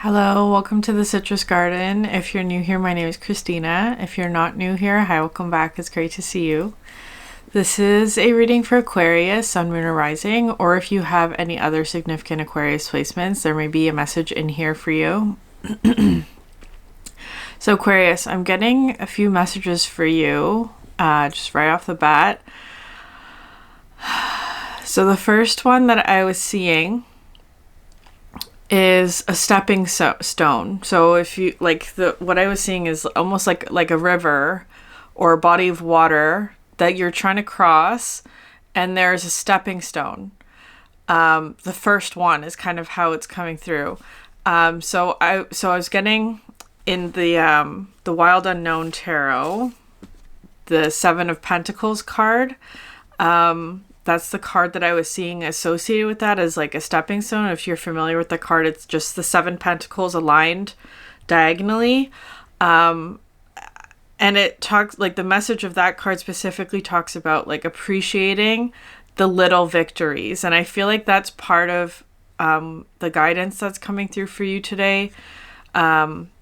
Hello, welcome to the Citrus Garden. If you're new here, my name is Christina. If you're not new here, hi, welcome back. It's great to see you. This is a reading for Aquarius, Sun, Moon, or Rising, or if you have any other significant Aquarius placements, there may be a message in here for you. So Aquarius, I'm getting a few messages for you, just right off the bat. So the first one that I was seeing is a stepping stone. So if you what I was seeing is almost like a river or a body of water that you're trying to cross, and there's a stepping stone. The first one is kind of how it's coming through. So I was getting in the Wild Unknown Tarot, the Seven of Pentacles card. That's the card that I was seeing associated with that as like a stepping stone. If you're familiar with the card, it's just the seven pentacles aligned diagonally. And it talks, like, the message of that card specifically talks about like appreciating the little victories. And I feel like that's part of the guidance that's coming through for you today. Aquarius,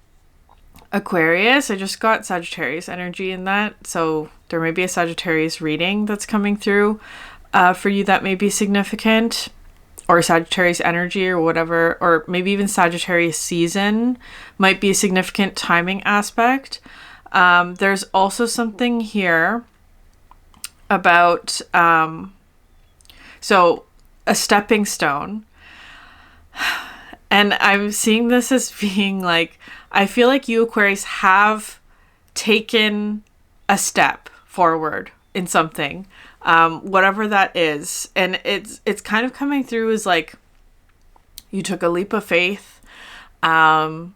I just got Sagittarius energy in that. So there may be a Sagittarius reading that's coming through for you that may be significant, or Sagittarius energy or whatever, or maybe even Sagittarius season might be a significant timing aspect. There's also something here about, so a stepping stone. And I'm seeing this as being like, I feel like you Aquarius have taken a step forward in something, whatever that is. And it's kind of coming through as like you took a leap of faith, or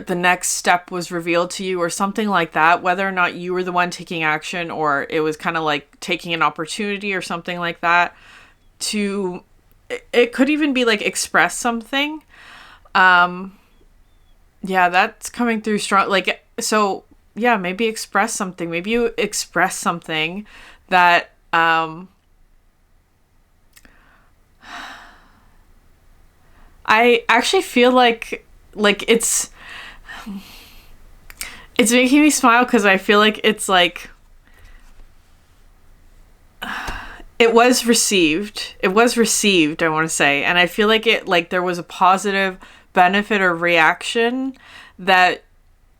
the next step was revealed to you or something like that, whether or not you were the one taking action or it was kind of like taking an opportunity or something like that to, it could even be like express something. Yeah, that's coming through strong. Like, so yeah, maybe express something. Maybe you express something that, I actually feel like it's making me smile because I feel like it's like, it was received, I want to say. And I feel like there was a positive benefit or reaction that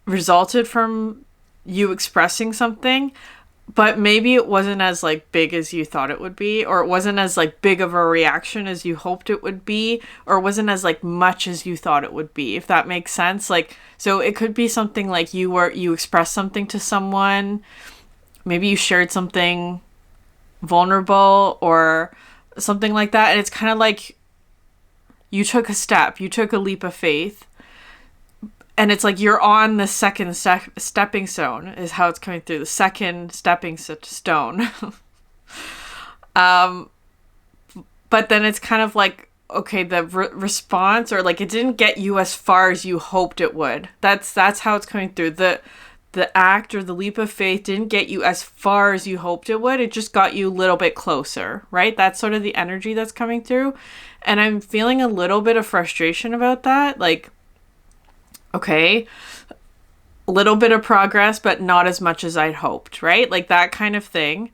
resulted from you expressing something, but maybe it wasn't as like big as you thought it would be, or it wasn't as like big of a reaction as you hoped it would be, or it wasn't as like much as you thought it would be, if that makes sense. Like, so it could be something like you expressed something to someone, maybe you shared something vulnerable or something like that, and it's kind of like you took a leap of faith. And it's like you're on the second stepping stone is how it's coming through. The second stepping stone. But then it's kind of like, okay, the response, or like it didn't get you as far as you hoped it would. That's how it's coming through. The act or the leap of faith didn't get you as far as you hoped it would. It just got you a little bit closer, right? That's sort of the energy that's coming through. And I'm feeling a little bit of frustration about that. Like, okay, a little bit of progress, but not as much as I'd hoped, right? Like that kind of thing.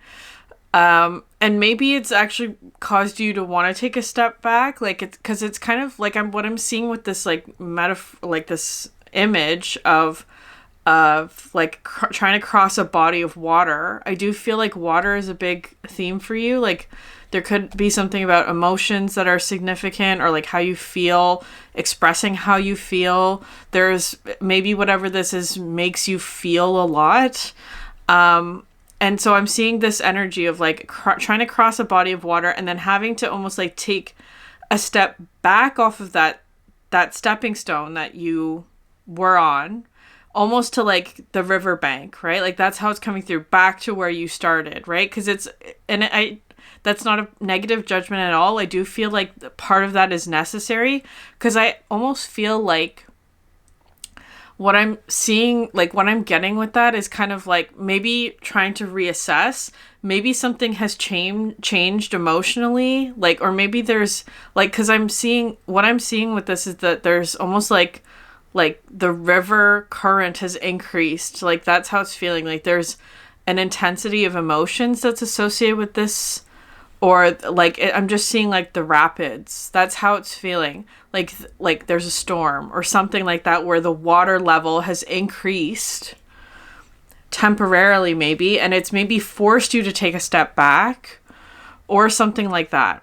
And maybe it's actually caused you to want to take a step back. Like it's because it's kind of like what I'm seeing with this like like this image of like trying to cross a body of water. I do feel like water is a big theme for you. Like there could be something about emotions that are significant, or like how you feel, expressing how you feel. There's maybe whatever this is makes you feel a lot. And so I'm seeing this energy of like trying to cross a body of water and then having to almost like take a step back off of that stepping stone that you were on, almost to like the riverbank, right? Like that's how it's coming through, back to where you started, right? Because that's not a negative judgment at all. I do feel like part of that is necessary, because I almost feel like what I'm seeing, like what I'm getting with that is kind of like maybe trying to reassess. Maybe something has changed emotionally, like, or maybe there's like, because what I'm seeing with this is that there's almost like the river current has increased. Like that's how it's feeling. Like there's an intensity of emotions that's associated with this, or like I'm just seeing like the rapids. That's how it's feeling. Like there's a storm or something like that where the water level has increased temporarily maybe, and it's maybe forced you to take a step back or something like that.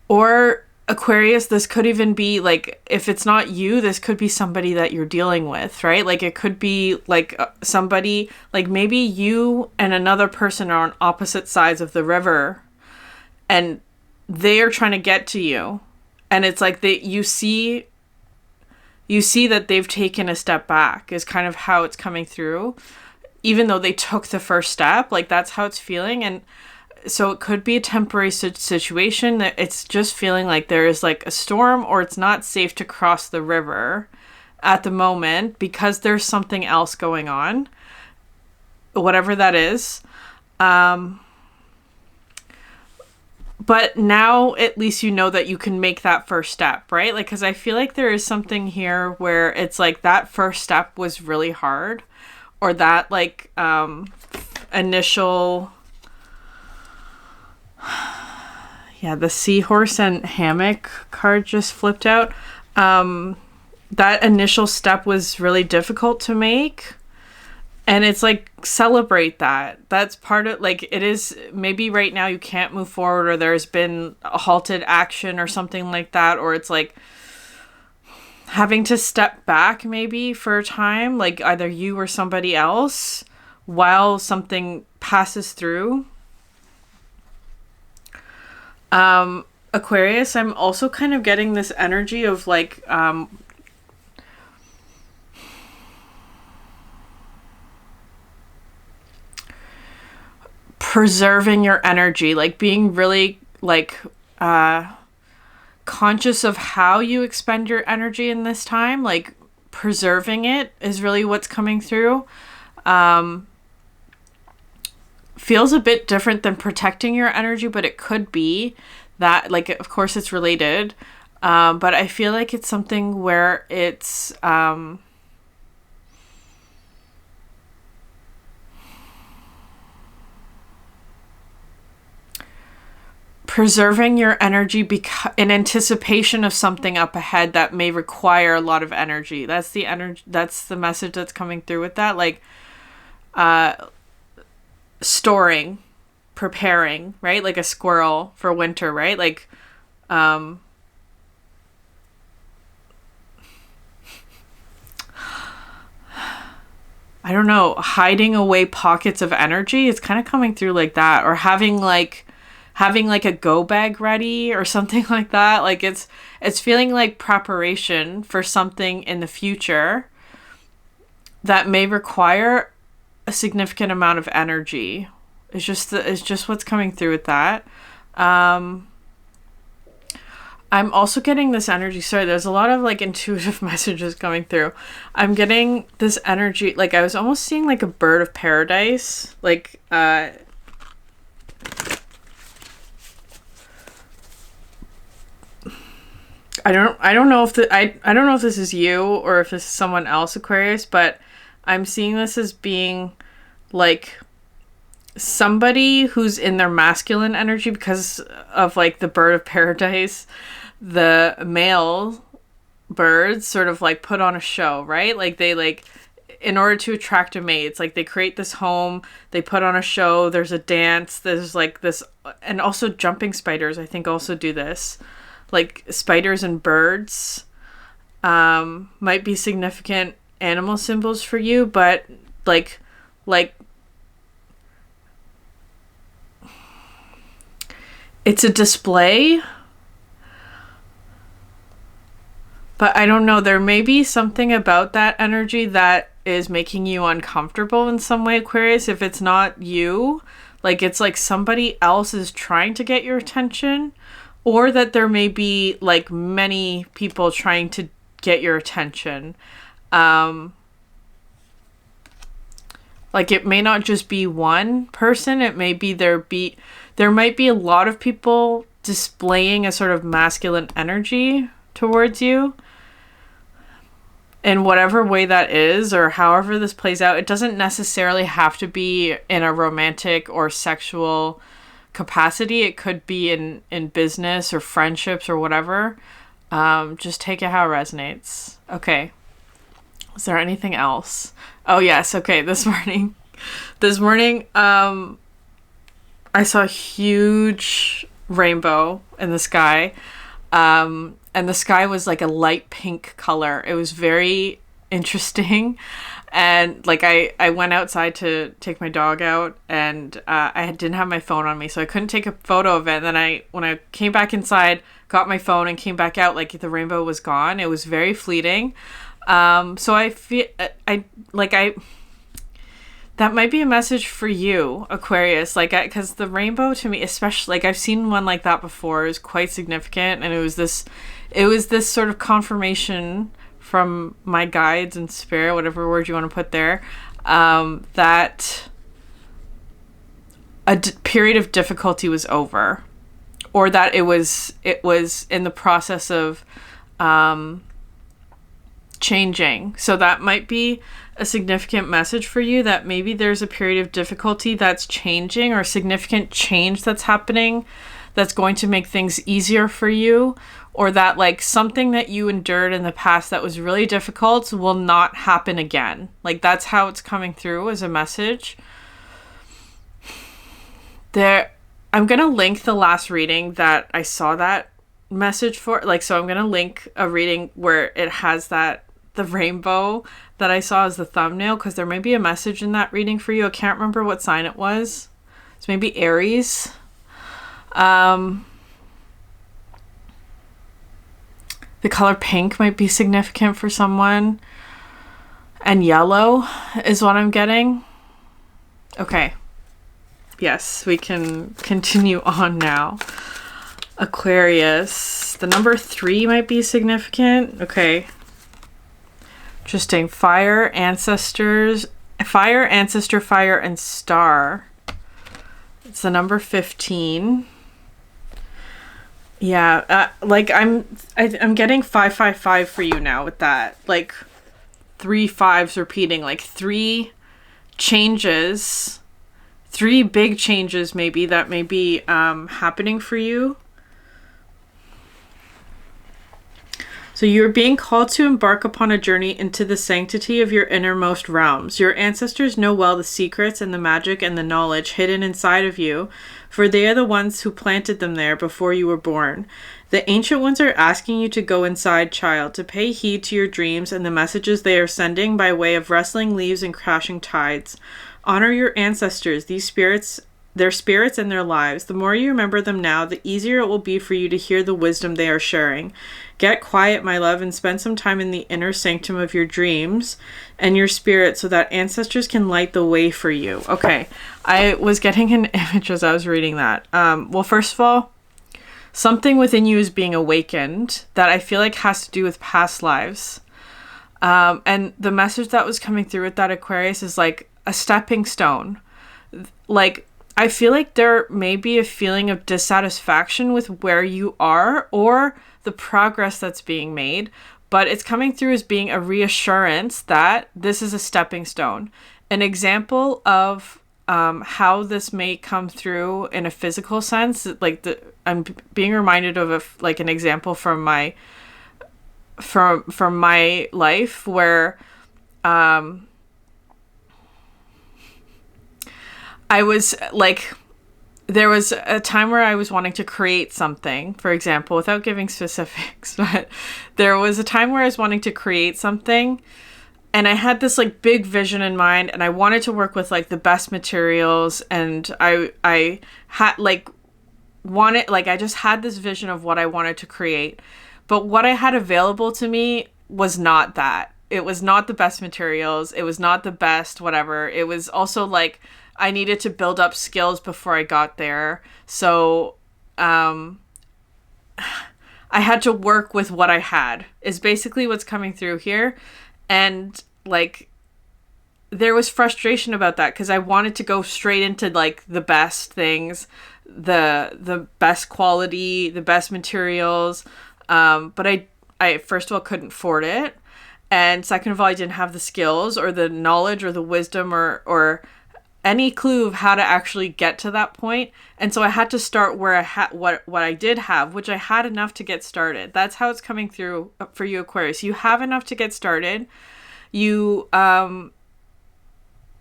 Or Aquarius, this could even be like, if it's not you, this could be somebody that you're dealing with, right? Like it could be like somebody, like maybe you and another person are on opposite sides of the river and they are trying to get to you. And it's like you see that they've taken a step back is kind of how it's coming through. Even though they took the first step, like that's how it's feeling. And so it could be a temporary situation that it's just feeling like there is like a storm, or it's not safe to cross the river at the moment because there's something else going on, whatever that is. But now at least you know that you can make that first step, right? Like, because I feel like there is something here where it's like that first step was really hard, or that like initial... Yeah, the seahorse and hammock card just flipped out. That initial step was really difficult to make. And it's like, celebrate that. That's part of, like, it is, maybe right now you can't move forward, or there's been a halted action or something like that. Or it's like having to step back maybe for a time, like either you or somebody else, while something passes through. Aquarius, I'm also kind of getting this energy of like, preserving your energy, like being really like, conscious of how you expend your energy in this time, like preserving it is really what's coming through. Feels a bit different than protecting your energy, but it could be that, like, of course it's related, but I feel like it's something where it's preserving your energy in anticipation of something up ahead that may require a lot of energy. That's the message that's coming through with that, like storing, preparing, right? Like a squirrel for winter, right? Like, I don't know, hiding away pockets of energy. It's kind of coming through like that, or having like a go bag ready or something like that. Like it's feeling like preparation for something in the future that may require a significant amount of energy. It's just what's coming through with that. I'm also getting this energy. Sorry, there's a lot of like intuitive messages coming through. I'm getting this energy, like I was almost seeing like a bird of paradise. Like I don't know if I don't know if this is you or if this is someone else, Aquarius, but I'm seeing this as being like somebody who's in their masculine energy because of like the bird of paradise. The male birds sort of like put on a show, right? Like they like, in order to attract a mate, it's like they create this home, they put on a show, there's a dance, there's like this, and also jumping spiders I think also do this. Like spiders and birds might be significant animal symbols for you, but like it's a display, but I don't know, there may be something about that energy that is making you uncomfortable in some way, Aquarius. If it's not you, like it's like somebody else is trying to get your attention, or that there may be like many people trying to get your attention. Like, it may not just be one person. It may be there might be a lot of people displaying a sort of masculine energy towards you. In whatever way that is, or however this plays out, it doesn't necessarily have to be in a romantic or sexual capacity. It could be in business or friendships or whatever. Just take it how it resonates. Okay. Is there anything else? Oh, yes. Okay. This morning, I saw a huge rainbow in the sky. And the sky was like a light pink color. It was very interesting. And like, I went outside to take my dog out, and I didn't have my phone on me, so I couldn't take a photo of it. And then when I came back inside, got my phone and came back out, like the rainbow was gone. It was very fleeting. So I feel that might be a message for you, Aquarius. Like, because the rainbow to me, especially, like, I've seen one like that before, is quite significant, and it was this sort of confirmation from my guides and spirit, whatever word you want to put there, that a period of difficulty was over, or that it was in the process of changing. So that might be a significant message for you, that maybe there's a period of difficulty that's changing, or significant change that's happening that's going to make things easier for you, or that like something that you endured in the past that was really difficult will not happen again. Like, that's how it's coming through as a message. I'm going to link the last reading that I saw that message for. Like, so I'm going to link a reading where it has the rainbow that I saw as the thumbnail, because there may be a message in that reading for you. I can't remember what sign it was. It's maybe Aries. The color pink might be significant for someone. And yellow is what I'm getting. Okay. Yes, we can continue on now. Aquarius. The number 3 might be significant. Okay. Interesting. Fire, ancestor, fire, and star. It's the number 15. Yeah, like I'm getting 555 for you now with that. Like 3 5s repeating, like 3 changes, 3 big changes maybe that may be happening for you. So you're being called to embark upon a journey into the sanctity of your innermost realms. Your ancestors know well the secrets and the magic and the knowledge hidden inside of you, for they are the ones who planted them there before you were born. The ancient ones are asking you to go inside, child, to pay heed to your dreams and the messages they are sending by way of rustling leaves and crashing tides. Honor your ancestors, their spirits and their lives. The more you remember them now, the easier it will be for you to hear the wisdom they are sharing. Get quiet, my love, and spend some time in the inner sanctum of your dreams and your spirit so that ancestors can light the way for you. Okay, I was getting an image as I was reading that. Well, first of all, something within you is being awakened that I feel like has to do with past lives. And the message that was coming through with that, Aquarius, is like a stepping stone. Like, I feel like there may be a feeling of dissatisfaction with where you are or the progress that's being made, but it's coming through as being a reassurance that this is a stepping stone. An example of how this may come through in a physical sense, like I'm being reminded of an example from my life where I was like, there was a time where I was wanting to create something, for example, without giving specifics, but there was a time where I was wanting to create something, and I had this like big vision in mind, and I wanted to work with like the best materials, and I had like I just had this vision of what I wanted to create, but what I had available to me was not that. It was not the best materials. It was not the best whatever. It was also like, I needed to build up skills before I got there. So, I I had to work with what I had is basically what's coming through here. And like, there was frustration about that because I wanted to go straight into like the best things, the best quality, the best materials. But I first of all couldn't afford it. And second of all, I didn't have the skills or the knowledge or the wisdom or any clue of how to actually get to that point. And so I had to start where I had what I did have, which I had enough to get started. That's how it's coming through for you, Aquarius. You have enough to get started. You are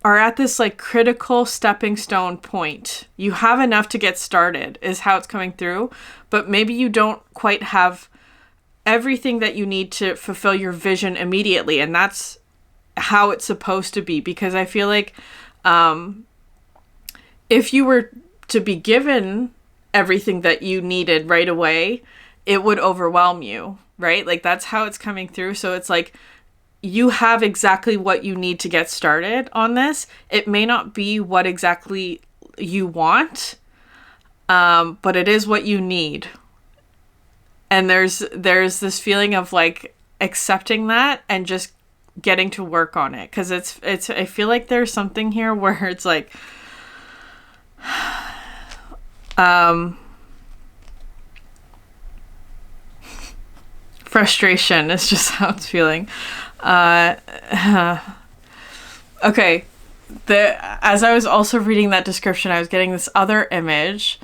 at this like critical stepping stone point. You have enough to get started is how it's coming through, but maybe you don't quite have everything that you need to fulfill your vision immediately. And that's how it's supposed to be, because I feel like if you were to be given everything that you needed right away, it would overwhelm you, right? Like that's how it's coming through. So it's like you have exactly what you need to get started on this. It may not be what exactly you want, but it is what you need. And there's this feeling of like accepting that and just getting to work on it. Cause it's, I feel like there's something here where it's like, frustration is just how it's feeling. Okay. As I was also reading that description, I was getting this other image.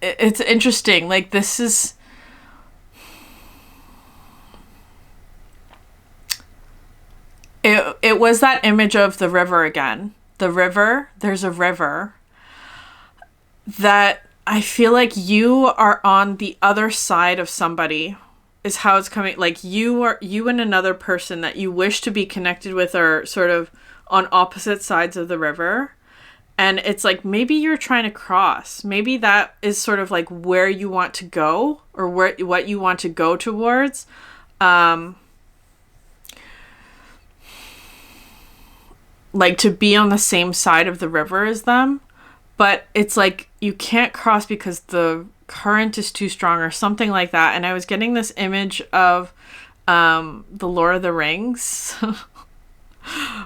It's interesting. Like this is, it was that image of the river again. The river, there's a river that I feel like you are on the other side of somebody is how it's coming. Like you and another person that you wish to be connected with are sort of on opposite sides of the river. And it's like, maybe you're trying to cross. Maybe that is sort of like where you want to go or what you want to go towards. Like to be on the same side of the river as them. But it's like you can't cross because the current is too strong or something like that. And I was getting this image of the Lord of the Rings,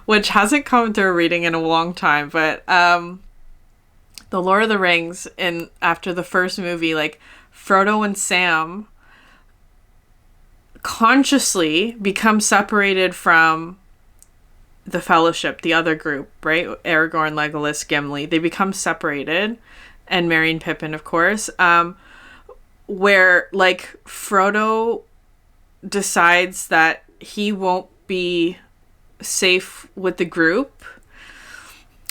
which hasn't come through a reading in a long time. But the Lord of the Rings, after the first movie, like Frodo and Sam consciously become separated from the Fellowship, the other group, right? Aragorn, Legolas, Gimli, they become separated, and Merry and Pippin, of course, where like Frodo decides that he won't be safe with the group.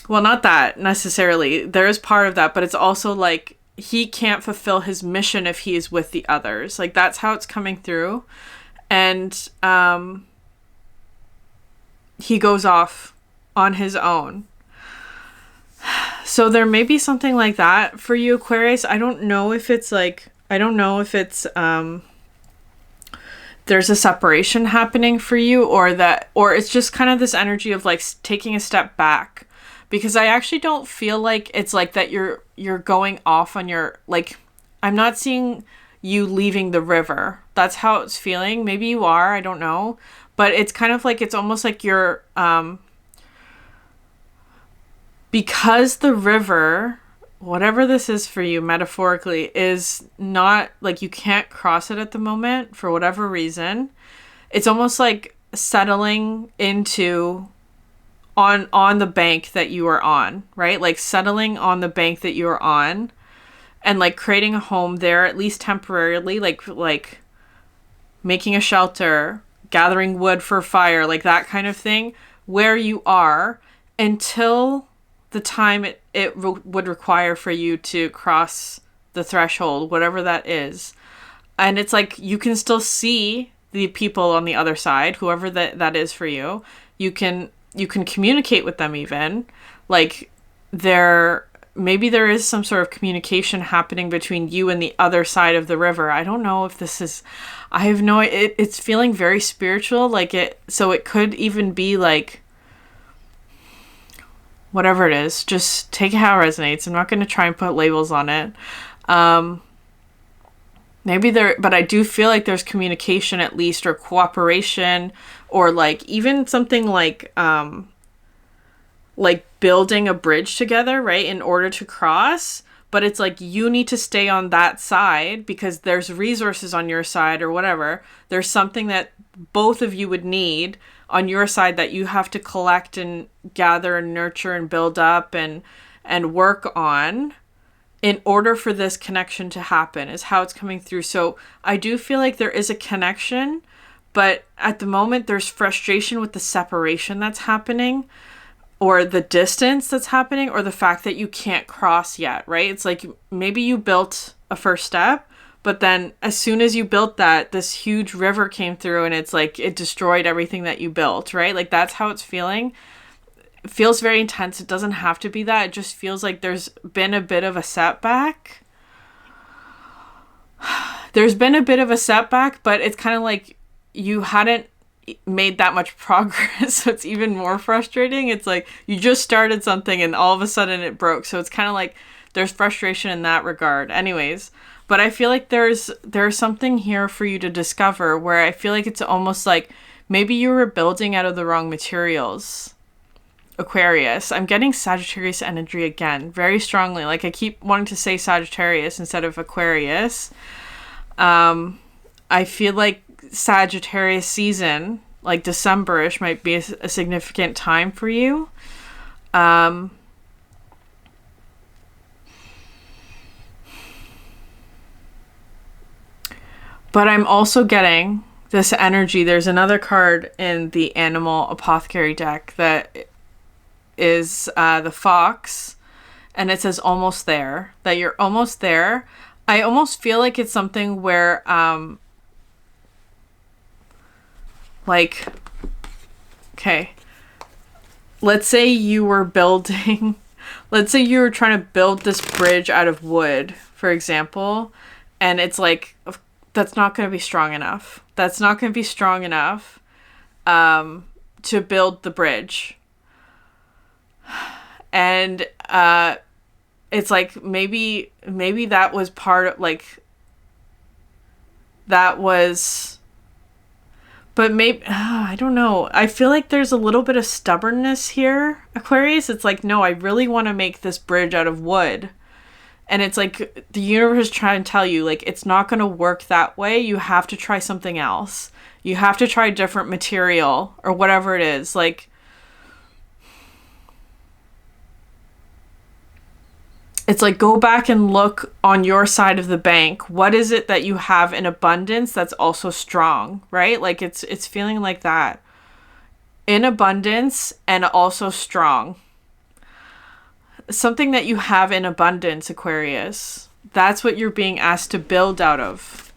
Well, not that necessarily. There is part of that, but it's also like he can't fulfill his mission if he is with the others. Like that's how it's coming through. And he goes off on his own. So there may be something like that for you, Aquarius. I don't know if it's there's a separation happening for you, or it's just kind of this energy of like taking a step back, because I actually don't feel like it's like that you're going off on your, like, I'm not seeing you leaving the river. That's how it's feeling. Maybe you are, I don't know. But it's kind of like, it's almost like you're, because the river, whatever this is for you metaphorically, is not, like you can't cross it at the moment for whatever reason. It's almost like settling into, on the bank that you are on, right? Like settling on the bank that you are on and like creating a home there, at least temporarily, like making a shelter, gathering wood for fire, like that kind of thing, where you are until the time it would require for you to cross the threshold, whatever that is. And it's like you can still see the people on the other side, whoever that is for you. You can communicate with them even. Like maybe there is some sort of communication happening between you and the other side of the river. I don't know if this is, I have no, it's feeling very spiritual, like so it could even be like, whatever it is, just take it how it resonates. I'm not going to try and put labels on it. Maybe there, but I do feel like there's communication at least, or cooperation, or like even something like building a bridge together, right? In order to cross. But it's like you need to stay on that side because there's resources on your side or whatever. There's something that both of you would need on your side that you have to collect and gather and nurture and build up and work on in order for this connection to happen, is how it's coming through. So I do feel like there is a connection, but at the moment there's frustration with the separation that's happening, or the distance that's happening, or the fact that you can't cross yet, right? It's like maybe you built a first step, but then as soon as you built that, this huge river came through and it's like it destroyed everything that you built, right? Like that's how it's feeling. It feels very intense. It doesn't have to be that. It just feels like there's been a bit of a setback. There's been a bit of a setback, but it's kind of like you hadn't made that much progress, so it's even more frustrating. It's like you just started something and all of a sudden it broke, so it's kind of like there's frustration in that regard. Anyways, but I feel like there's something here for you to discover, where I feel like it's almost like maybe you were building out of the wrong materials. Aquarius, I'm getting Sagittarius energy again very strongly. Like I keep wanting to say Sagittarius instead of Aquarius. I feel like Sagittarius season, like December-ish, might be a significant time for you. But I'm also getting this energy. There's another card in the Animal Apothecary deck that is the fox, and it says almost there, that you're almost there. I almost feel like it's something where like, okay, let's say you were building, let's say you were trying to build this bridge out of wood, for example, and it's like, that's not going to be strong enough. That's not going to be strong enough to build the bridge. And it's like, maybe that was part of, like, that was... But maybe, I don't know. I feel like there's a little bit of stubbornness here, Aquarius. It's like, no, I really want to make this bridge out of wood. And it's like the universe is trying to tell you, like, it's not going to work that way. You have to try something else. You have to try different material or whatever it is. Like, it's like, go back and look on your side of the bank. What is it that you have in abundance that's also strong, right? Like it's feeling like that. In abundance and also strong. Something that you have in abundance, Aquarius. That's what you're being asked to build out of.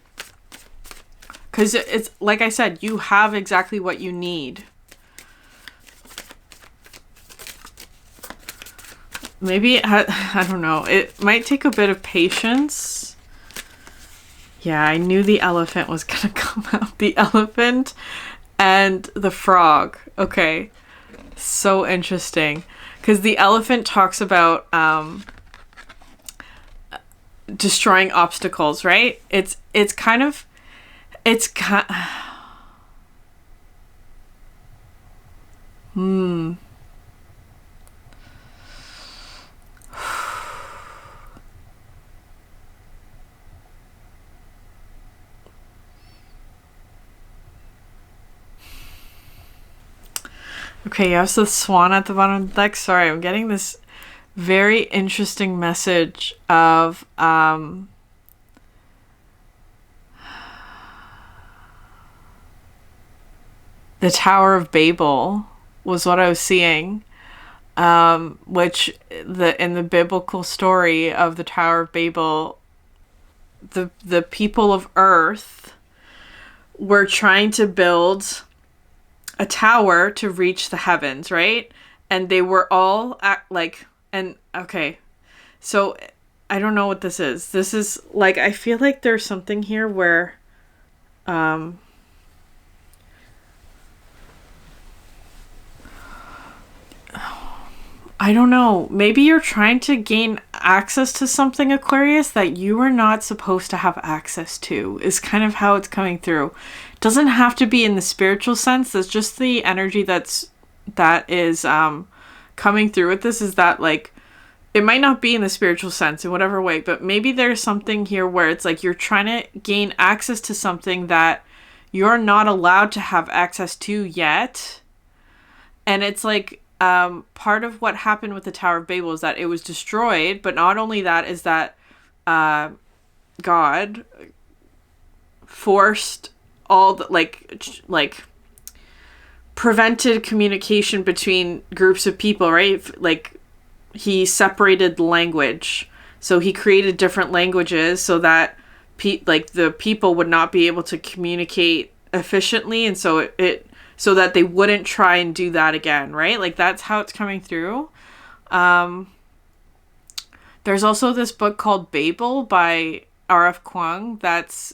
Because it's, like I said, you have exactly what you need. Maybe, I don't know, it might take a bit of patience. Yeah, I knew the elephant was going to come out. The elephant and the frog. Okay, so interesting. Because the elephant talks about destroying obstacles, right? It's kind of... Okay, you have the swan at the bottom of the deck. Sorry, I'm getting this very interesting message of the Tower of Babel was what I was seeing. Which in the biblical story of the Tower of Babel, the people of Earth were trying to build a tower to reach the heavens, right? And they were all okay. So I don't know what this is. This is like, I feel like there's something here where I don't know. Maybe you're trying to gain access to something, Aquarius, that you are not supposed to have access to, is kind of how it's coming through. It doesn't have to be in the spiritual sense. That's just the energy that is coming through with this, is that like it might not be in the spiritual sense in whatever way, but maybe there's something here where it's like you're trying to gain access to something that you're not allowed to have access to yet. And it's like part of what happened with the Tower of Babel is that it was destroyed, but not only that is that God forced all the like prevented communication between groups of people, right? Like he separated language, so he created different languages so that the people would not be able to communicate efficiently, and so it so that they wouldn't try and do that again, right? Like that's how it's coming through. There's also this book called Babel by R.F. Kuang that's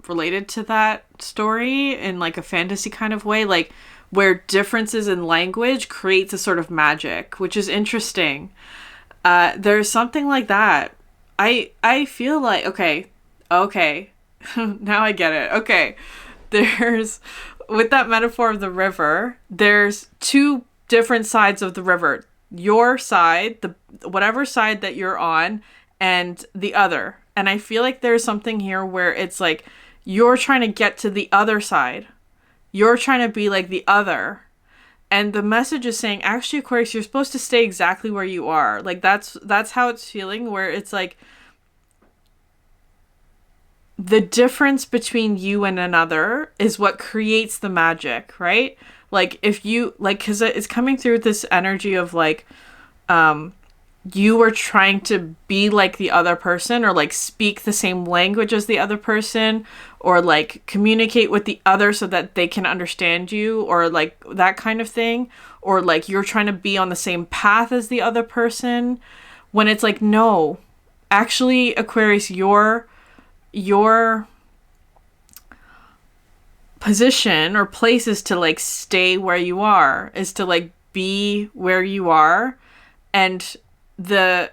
related to that story in like a fantasy kind of way, like where differences in language creates a sort of magic, which is interesting. There's something like that. I feel like, okay, now I get it. Okay, there's, with that metaphor of the river, there's two different sides of the river. Your side, whatever side that you're on, and the other. And I feel like there's something here where it's like you're trying to get to the other side. You're trying to be like the other. And the message is saying, actually, Aquarius, you're supposed to stay exactly where you are. Like that's how it's feeling, where it's like the difference between you and another is what creates the magic, right? Like if you like, because it's coming through this energy of like you were trying to be like the other person, or like speak the same language as the other person, or like communicate with the other so that they can understand you, or like that kind of thing, or like you're trying to be on the same path as the other person, when it's like, no, actually, Aquarius, your position or place is to like stay where you are, is to like be where you are, and the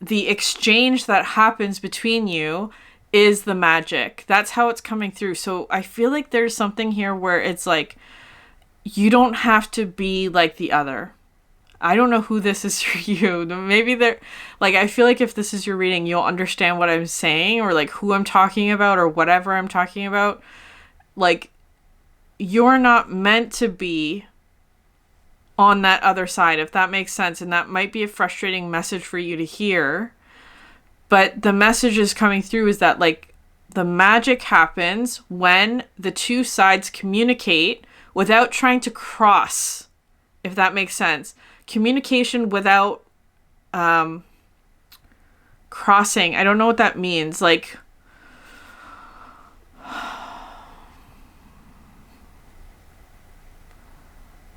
exchange that happens between you is the magic. That's how it's coming through. So I feel like there's something here where it's like you don't have to be like the other. I don't know who this is for you. Maybe they're like, I feel like if this is your reading, you'll understand what I'm saying, or like who I'm talking about, or whatever I'm talking about. Like, you're not meant to be on that other side, if that makes sense. And that might be a frustrating message for you to hear. But the message is coming through is that like the magic happens when the two sides communicate without trying to cross, if that makes sense. Communication without crossing. I don't know what that means. Like,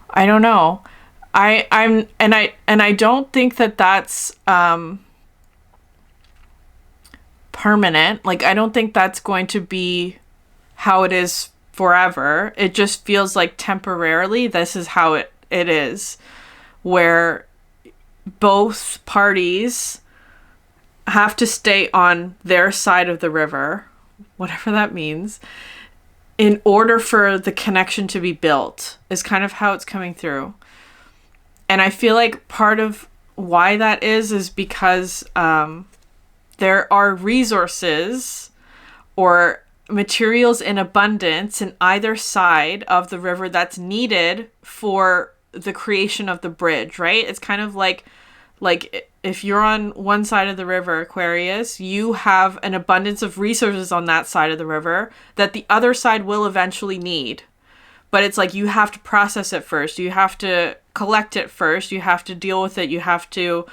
I don't know. I don't think that that's permanent. Like, I don't think that's going to be how it is forever. It just feels like temporarily this is how it is, where both parties have to stay on their side of the river, whatever that means, in order for the connection to be built, is kind of how it's coming through. And I feel like part of why that is because there are resources or materials in abundance in either side of the river that's needed for the creation of the bridge, right? It's kind of like if you're on one side of the river, Aquarius, you have an abundance of resources on that side of the river that the other side will eventually need. But it's like you have to process it first. You have to collect it first. You have to deal with it. You have to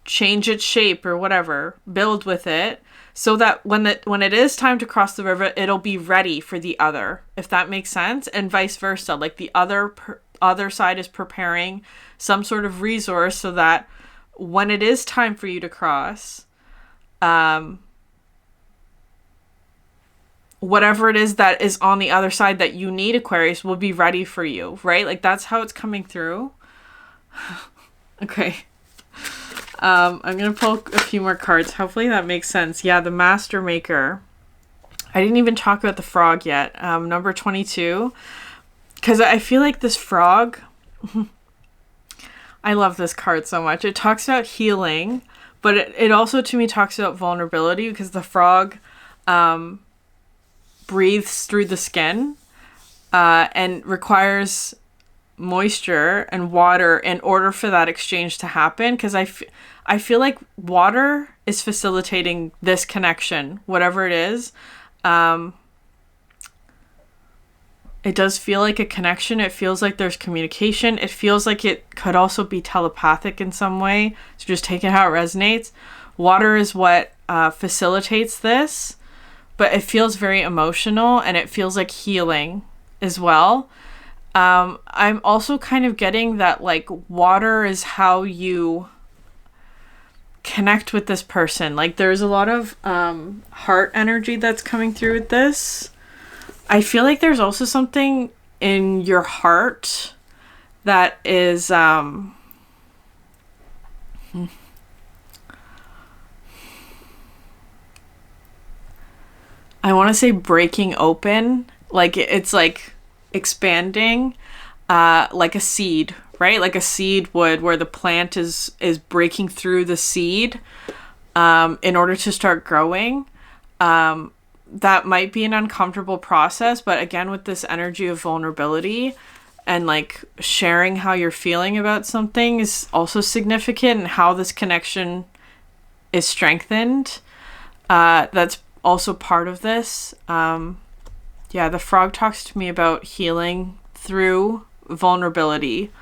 change its shape or whatever, build with it, so that when it is time to cross the river, it'll be ready for the other, if that makes sense, and vice versa. Like the other side is preparing some sort of resource so that when it is time for you to cross, whatever it is that is on the other side that you need, Aquarius, will be ready for you, right? Like that's how it's coming through. Okay. I'm going to pull a few more cards. Hopefully that makes sense. Yeah, the Master Maker. I didn't even talk about the frog yet. Number 22. Because I feel like this frog... I love this card so much. It talks about healing, but it also, to me, talks about vulnerability, because the frog breathes through the skin and requires moisture and water in order for that exchange to happen, because I feel like water is facilitating this connection, whatever it is. It does feel like a connection. It feels like there's communication. It feels like it could also be telepathic in some way. So just take it how it resonates. Water is what facilitates this, but it feels very emotional, and it feels like healing as well. I'm also kind of getting that, like, water is how you connect with this person. Like, there's a lot of heart energy that's coming through with this. I feel like there's also something in your heart that is I want to say breaking open. Like, it's like expanding, like a seed, right? Like a seed would, where the plant is breaking through the seed in order to start growing. That might be an uncomfortable process, but again, with this energy of vulnerability and like sharing how you're feeling about something is also significant, and how this connection is strengthened. That's also part of this. Yeah, the frog talks to me about healing through vulnerability.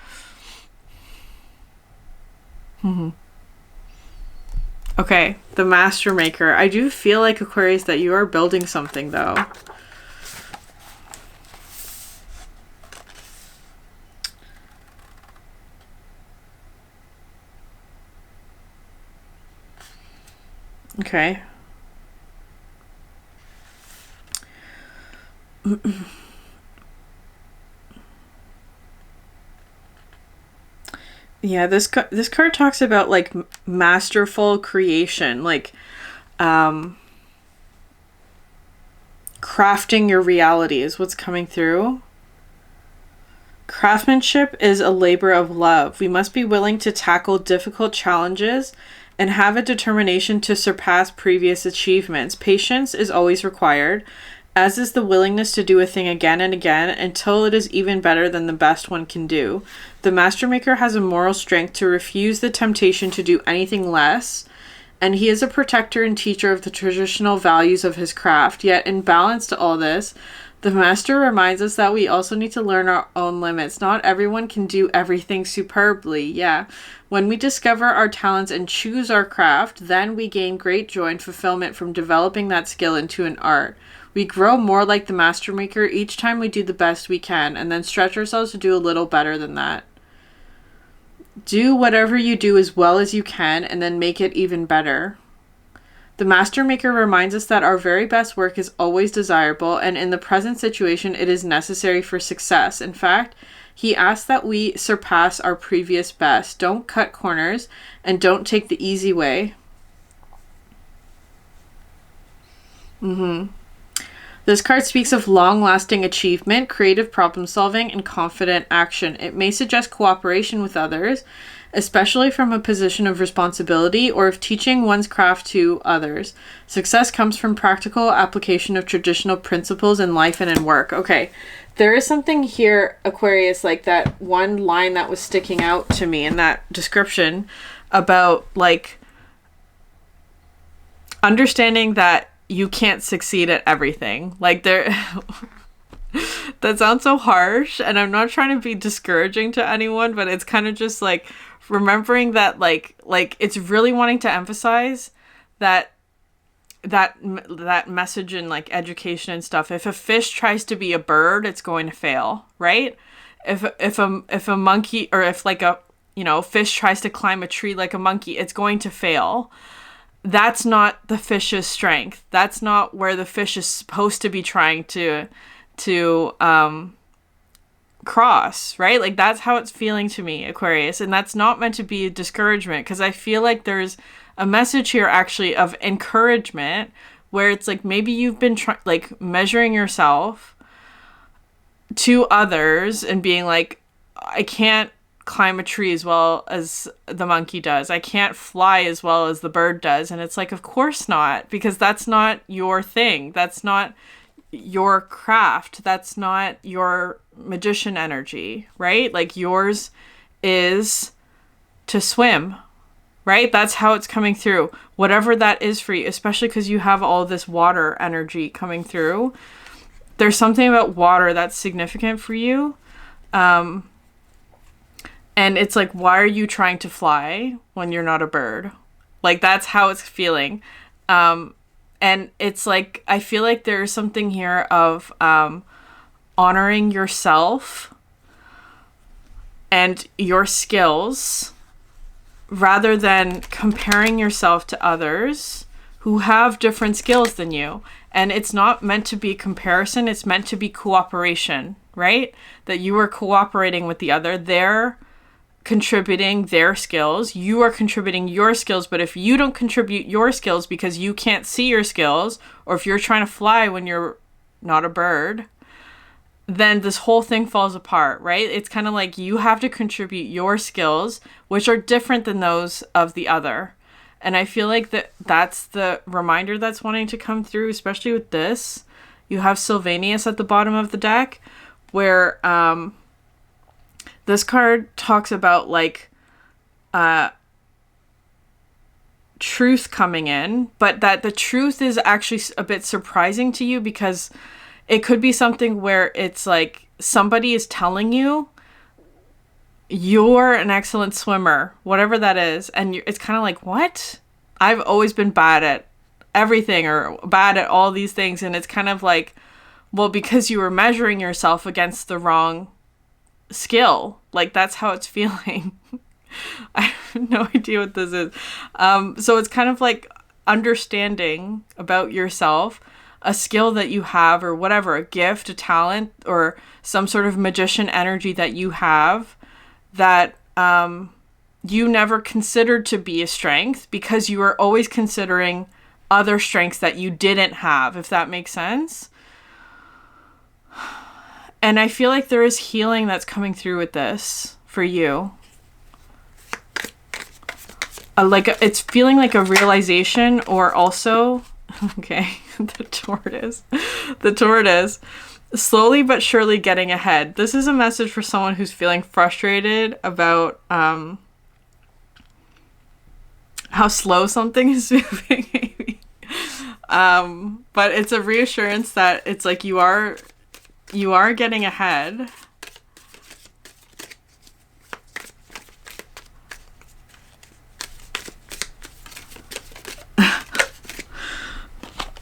Okay, the Master Maker. I do feel like, Aquarius, that you are building something, though. Okay. Yeah, this card talks about, like, masterful creation, like crafting your reality is what's coming through. Craftsmanship is a labor of love. We must be willing to tackle difficult challenges and have a determination to surpass previous achievements. Patience is always required, as is the willingness to do a thing again and again until it is even better than the best one can do. The Master Maker has a moral strength to refuse the temptation to do anything less, and he is a protector and teacher of the traditional values of his craft. Yet, in balance to all this, the Master reminds us that we also need to learn our own limits. Not everyone can do everything superbly. Yeah. When we discover our talents and choose our craft, then we gain great joy and fulfillment from developing that skill into an art. We grow more like the Master Maker each time we do the best we can, and then stretch ourselves to do a little better than that. Do whatever you do as well as you can, and then make it even better. The Master Maker reminds us that our very best work is always desirable, and in the present situation, it is necessary for success. In fact, he asks that we surpass our previous best. Don't cut corners, and don't take the easy way. This card speaks of long-lasting achievement, creative problem-solving, and confident action. It may suggest cooperation with others, especially from a position of responsibility or of teaching one's craft to others. Success comes from practical application of traditional principles in life and in work. Okay, there is something here, Aquarius, like that one line that was sticking out to me in that description about, like, understanding that you can't succeed at everything. Like, there... That sounds so harsh, and I'm not trying to be discouraging to anyone, but it's kind of just, like, remembering that, like it's really wanting to emphasize that message in, like, education and stuff. If a fish tries to be a bird, it's going to fail, right? If a monkey, or if, like, a fish tries to climb a tree like a monkey, it's going to fail. That's not the fish's strength. That's not where the fish is supposed to be trying to cross, right? Like that's how it's feeling to me, Aquarius. And that's not meant to be a discouragement, because I feel like there's a message here actually of encouragement, where it's like maybe you've been like measuring yourself to others and being like, I can't climb a tree as well as the monkey does. I can't fly as well as the bird does. And it's like, of course not, because that's not your thing. That's not your craft. That's not your magician energy, right? Like yours is to swim, right? That's how it's coming through. Whatever that is for you, especially because you have all this water energy coming through. There's something about water that's significant for you. And it's like, why are you trying to fly when you're not a bird? Like, that's how it's feeling. And it's like, I feel like there's something here of honoring yourself and your skills rather than comparing yourself to others who have different skills than you. And it's not meant to be comparison. It's meant to be cooperation, right? That you are cooperating with the other. They're contributing their skills. You are contributing your skills. But if you don't contribute your skills because you can't see your skills, or if you're trying to fly when you're not a bird, then this whole thing falls apart, right? It's kind of like you have to contribute your skills, which are different than those of the other. And I feel like that's the reminder that's wanting to come through, especially with this. You have Sylvanus at the bottom of the deck, where this card talks about like truth coming in, but that the truth is actually a bit surprising to you, because it could be something where it's like somebody is telling you you're an excellent swimmer, whatever that is. And it's kind of like, what? I've always been bad at everything, or bad at all these things. And it's kind of like, well, because you were measuring yourself against the wrong skill. Like, that's how it's feeling. I have no idea what this is. So it's kind of like understanding about yourself, a skill that you have, or whatever, a gift, a talent, or some sort of magician energy that you have that you never considered to be a strength, because you were always considering other strengths that you didn't have, if that makes sense. And I feel like there is healing that's coming through with this for you. It's feeling like a realization, or also, okay, the tortoise, slowly but surely getting ahead. This is a message for someone who's feeling frustrated about how slow something is moving, maybe. But it's a reassurance that it's like you are getting ahead.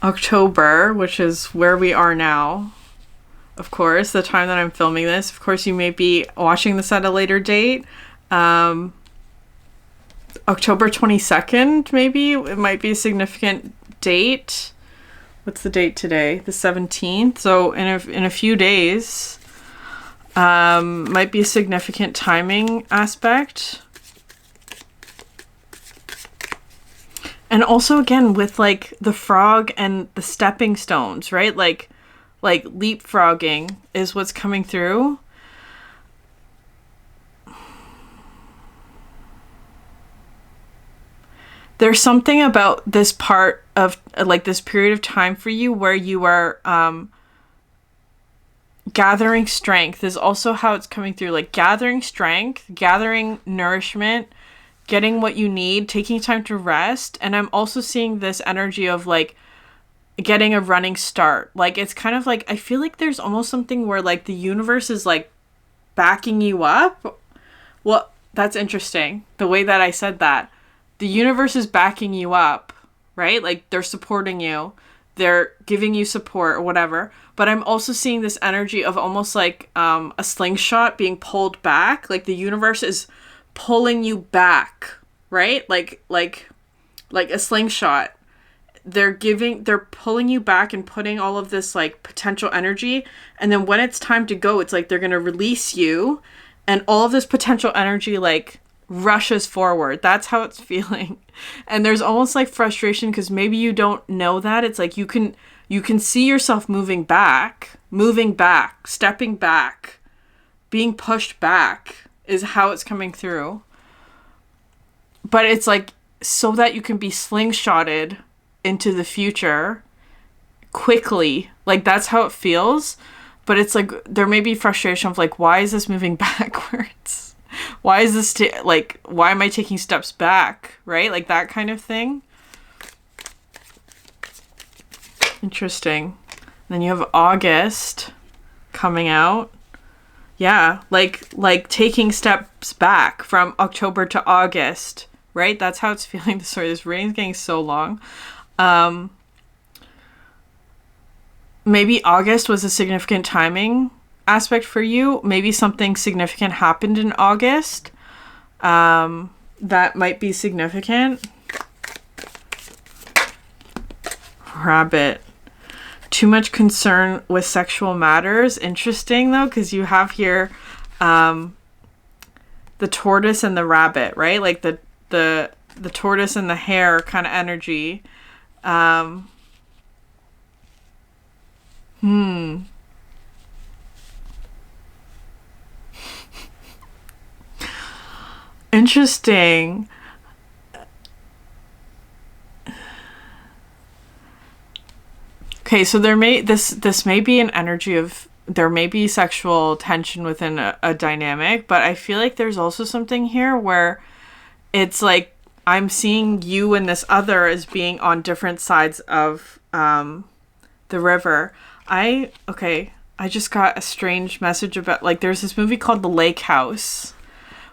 October, which is where we are now. Of course, the time that I'm filming this. Of course, you may be watching this at a later date. October 22nd, maybe. It might be a significant date. What's the date today? The 17th. So in a few days, might be a significant timing aspect. And also, again, with like the frog and the stepping stones, right? Like leapfrogging is what's coming through. There's something about this part of like this period of time for you where you are gathering strength is also how it's coming through. Like gathering strength, gathering nourishment, getting what you need, taking time to rest. And I'm also seeing this energy of like getting a running start. Like it's kind of like, I feel like there's almost something where like the universe is like backing you up. Well, that's interesting. The way that I said that. The universe is backing you up, right? Like they're supporting you. They're giving you support or whatever. But I'm also seeing this energy of almost like a slingshot being pulled back. Like the universe is pulling you back, right? Like a slingshot. they're pulling you back and putting all of this like potential energy, and then when it's time to go, it's like they're going to release you, and all of this potential energy like rushes forward. That's how it's feeling. And there's almost like frustration because maybe you don't know that. It's like you can see yourself moving back, stepping back, being pushed back is how it's coming through. But it's like so that you can be slingshotted into the future quickly. Like that's how it feels. But it's like there may be frustration of like, why is this moving backwards? Why is this why am I taking steps back? Right? Like that kind of thing. Interesting. Then you have August coming out. Yeah, like taking steps back from October to August, right? That's how it's feeling. Sorry, this reading's getting so long. Maybe August was a significant timing aspect for you. Maybe something significant happened in August that might be significant. Rabbit. Too much concern with sexual matters. Interesting though, because you have here the tortoise and the rabbit, right? Like the tortoise and the hare kind of energy. Interesting. Okay, so this may be an energy of, there may be sexual tension within a dynamic, but I feel like there's also something here where it's like I'm seeing you and this other as being on different sides of the river. I just got a strange message about, like, there's this movie called The Lake House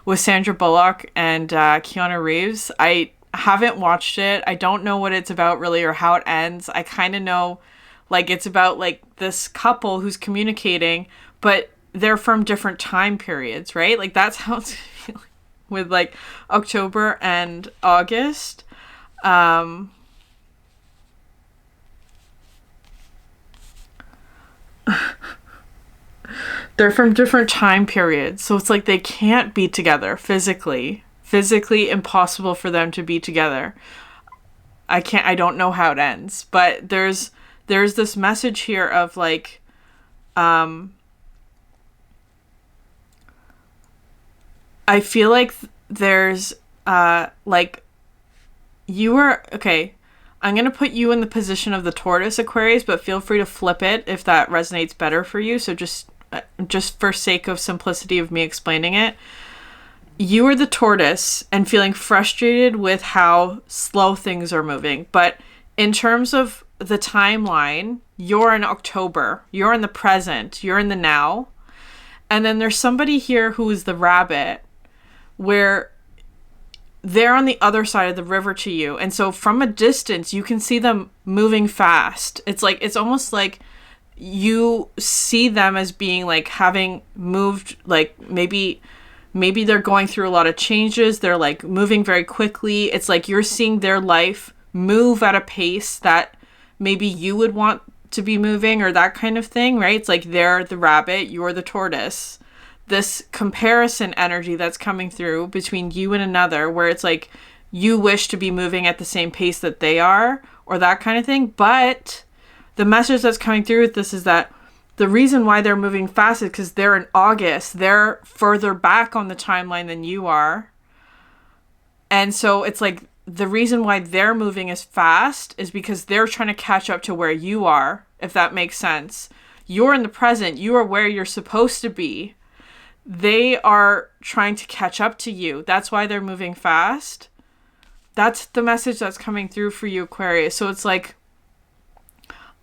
with Sandra Bullock and Keanu Reeves. I haven't watched it. I don't know what it's about really or how it ends. I kind of know, like, it's about, like, this couple who's communicating, but they're from different time periods, right? Like, that's how it's feeling with, like, October and August. They're from different time periods, so it's like they can't be together physically impossible for them to be together. I don't know how it ends, but there's this message here of like I feel like there's like you were okay. I'm going to put you in the position of the tortoise, Aquarius, but feel free to flip it if that resonates better for you. So just for sake of simplicity of me explaining it, you are the tortoise and feeling frustrated with how slow things are moving. But in terms of the timeline, you're in October, you're in the present, you're in the now. And then there's somebody here who is the rabbit, where they're on the other side of the river to you. And so from a distance, you can see them moving fast. It's like, it's almost like you see them as being like having moved, like maybe they're going through a lot of changes. They're like moving very quickly. It's like you're seeing their life move at a pace that maybe you would want to be moving or that kind of thing, right? It's like they're the rabbit, you're the tortoise. This comparison energy that's coming through between you and another, where it's like you wish to be moving at the same pace that they are or that kind of thing. But the message that's coming through with this is that the reason why they're moving fast is because they're in August. They're further back on the timeline than you are. And so it's like the reason why they're moving as fast is because they're trying to catch up to where you are, if that makes sense. You're in the present. You are where you're supposed to be. They are trying to catch up to you. That's why they're moving fast. That's the message that's coming through for you, Aquarius. So it's like,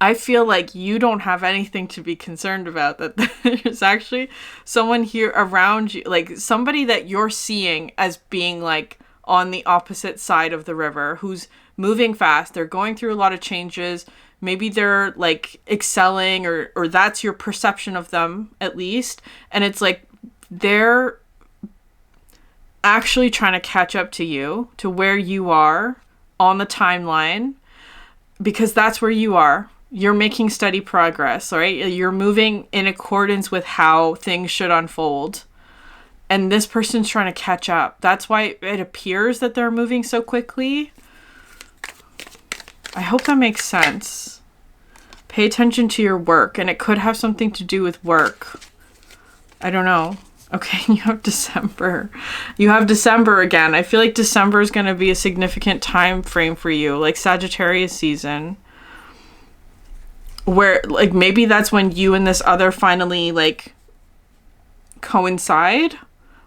I feel like you don't have anything to be concerned about, that there's actually someone here around you, like somebody that you're seeing as being like on the opposite side of the river, who's moving fast. They're going through a lot of changes. Maybe they're like excelling, or that's your perception of them at least. And it's like, they're actually trying to catch up to you, to where you are on the timeline. because that's where you are. You're making steady progress, right? You're moving in accordance with how things should unfold. And this person's trying to catch up. That's why it appears that they're moving so quickly. I hope that makes sense. Pay attention to your work, and it could have something to do with work. I don't know. Okay, you have December. You have December again. I feel like December is going to be a significant time frame for you, like Sagittarius season. Where, like, maybe that's when you and this other finally, like, coincide.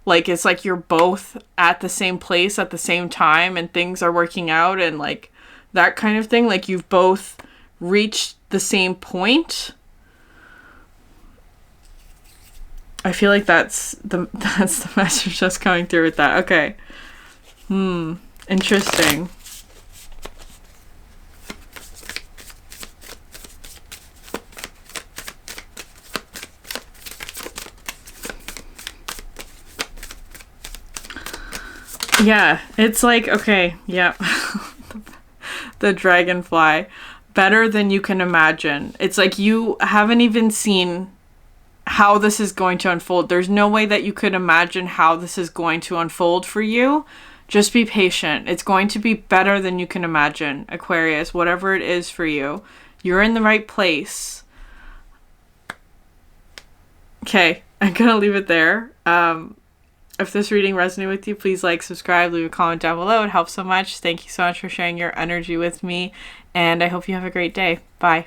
Like, it's like you're both at the same place at the same time and things are working out and, like, that kind of thing. Like, you've both reached the same point. I feel like that's the message that's coming through with that. Okay. Interesting. Yeah, it's like, okay, yeah. The dragonfly. Better than you can imagine. It's like you haven't even seen how this is going to unfold. There's no way that you could imagine how this is going to unfold for you. Just be patient. It's going to be better than you can imagine, Aquarius, whatever it is for you. You're in the right place. Okay, I'm gonna leave it there. If this reading resonated with you, please like, subscribe, leave a comment down below. It helps so much. Thank you so much for sharing your energy with me, and I hope you have a great day. Bye.